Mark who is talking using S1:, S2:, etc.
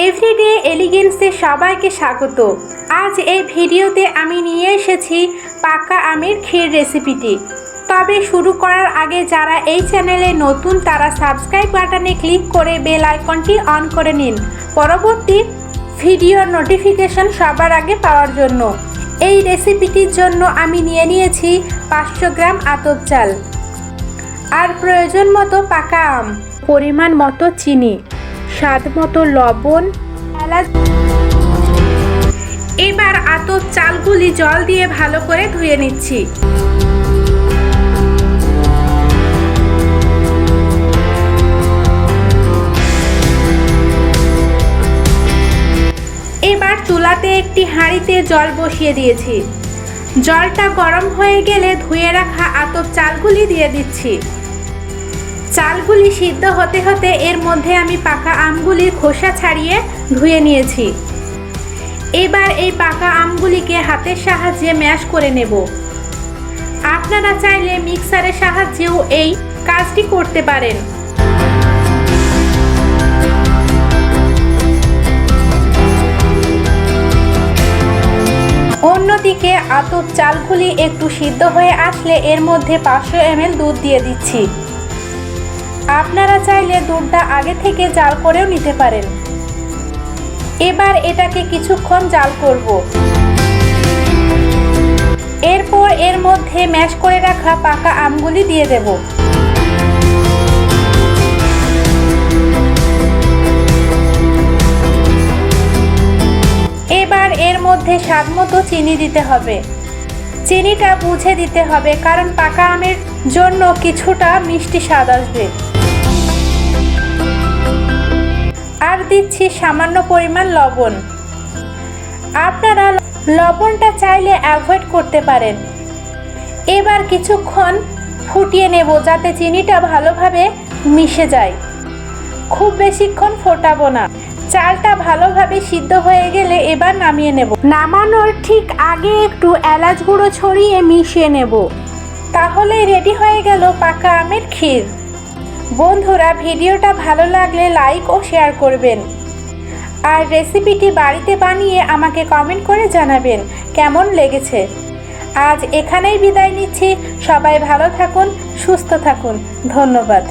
S1: Everyday এলিগেন্সে সবাইকে স্বাগত। আজ এই ভিডিওতে আমি নিয়ে এসেছি পাকা আমের ক্ষীর রেসিপিটি। তবে শুরু করার আগে যারা এই চ্যানেলে নতুন তারা সাবস্ক্রাইব বাটনে ক্লিক করে বেল আইকনটি অন করে নিন পরবর্তী ভিডিওর নোটিফিকেশন সবার আগে পাওয়ার জন্য। এই রেসিপিটির জন্য আমি নিয়ে নিয়েছি 500 গ্রাম আতপ চাল, আর প্রয়োজন মতো পাকা আম, পরিমাণ মতো চিনি, স্বাদ মতো লবণ, এলাচ। এবার আতপ চালগুলি জল দিয়ে ভালো করে ধুয়ে নিচ্ছি। এবার চুলাতে একটি হাঁড়িতে জল বসিয়ে দিয়েছি। জলটা গরম হয়ে গেলে ধুয়ে রাখা আতপ চালগুলি দিয়ে দিচ্ছি। চালগুলি সিদ্ধ হতে হতে এর মধ্যে আমি পাকা আমগুলির খোসা ছাড়িয়ে ধুয়ে নিয়েছি। এবার এই পাকা আমগুলিকে হাতের সাহায্যে ম্যাশ করে নেব। আপনারা চাইলে মিক্সারের সাহায্যেও এই কাজটি করতে পারেন। অন্যদিকে আতপ চালগুলি একটু সিদ্ধ হয়ে আসলে এর মধ্যে 500 ml দুধ দিয়ে দিচ্ছি। আপনারা চাইলে দুধটা আগে থেকে জাল করেও নিতে পারেন। এবার এটাকে কিছুক্ষণ জাল করব। এরপর এর মধ্যে ম্যাশ করে রাখা পাকা আমগুলি দিয়ে দেব। এবার এর মধ্যে স্বাদ মতো চিনি দিতে হবে। চিনিটা বুঝে দিতে হবে, কারণ পাকা আমের জন্য কিছুটা মিষ্টি স্বাদ আসবে। আর দিচ্ছি সামান্য পরিমাণ লবণ। আপনারা লবণটা চাইলে অ্যাভয়েড করতে পারেন। এবার কিছুক্ষণ ফুটিয়ে নেব যাতে চিনিটা ভালোভাবে মিশে যায়। খুব বেশিক্ষণ ফোটাবো না। চালটা ভালোভাবে সিদ্ধ হয়ে গেলে এবার নামিয়ে নেব। নামানোর ঠিক আগে একটু এলাচ গুঁড়ো ছড়িয়ে মিশিয়ে নেব। তাহলেই রেডি হয়ে গেল পাকা আমের ক্ষীর। বন্ধুরা, ভিডিওটা ভালো লাগলে লাইক ও শেয়ার করবেন, আর রেসিপিটি বাড়িতে বানিয়ে আমাকে কমেন্ট করে জানাবেন কেমন লেগেছে। আজ এখানেই বিদায় নিচ্ছি। সবাই ভালো থাকুন, সুস্থ থাকুন। ধন্যবাদ।